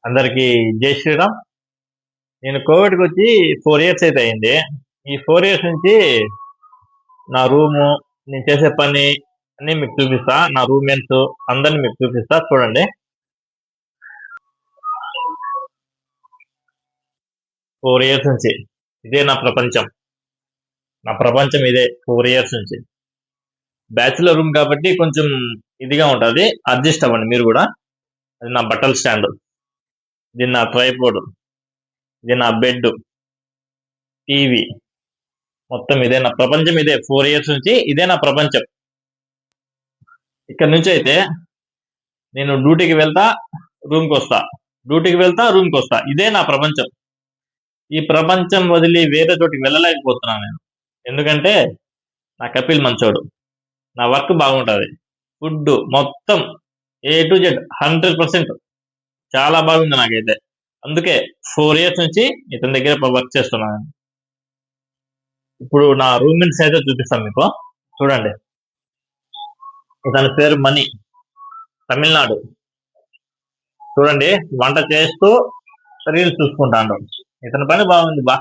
అందరికి జై శ్రీరామ్. నేను కోవిడ్కి వచ్చి 4 ఇయర్స్ అయితే అయింది. ఈ 4 ఇయర్స్ నుంచి నా రూము, నేను చేసే పని అన్ని మీకు చూపిస్తా. నా రూమ్మేట్స్ అందరిని మీకు చూపిస్తా, చూడండి. 4 ఇయర్స్ నుంచి ఇదే నా ప్రపంచం. ఇదే 4 ఇయర్స్ నుంచి. బ్యాచులర్ రూమ్ కాబట్టి కొంచెం ఇదిగా ఉంటుంది, అడ్జస్ట్ అవ్వండి మీరు కూడా. అది నా బట్టల స్టాండ్, ఇది నా ట్రైపోర్డ్, ఇది నా బెడ్, టీవీ, మొత్తం ఇదే నా ప్రపంచం. ఇదే 4 ఇయర్స్ నుంచి ఇదే నా ప్రపంచం. ఇక్కడ నుంచి అయితే నేను డ్యూటీకి వెళ్తా, రూమ్కి వస్తా, డ్యూటీకి వెళ్తా, రూమ్కి వస్తా. ఇదే నా ప్రపంచం. ఈ ప్రపంచం వదిలి వేరే చోటికి వెళ్ళలేకపోతున్నాను నేను. ఎందుకంటే నా కపిల్ మంచోడు, నా వర్క్ బాగుంటుంది, ఫుడ్ మొత్తం A to Z 100% చాలా బాగుంది నాకైతే. అందుకే 4 ఇయర్స్ నుంచి ఇతని దగ్గర వర్క్ చేస్తున్నాను. ఇప్పుడు నా రూమ్మేట్స్ అయితే చూపిస్తాను మీకు, చూడండి. ఇతని పేరు మణి, తమిళనాడు. చూడండి, వంట చేస్తూ రీల్స్ చూసుకుంటాడు. ఇతని పని బాగుంది బా.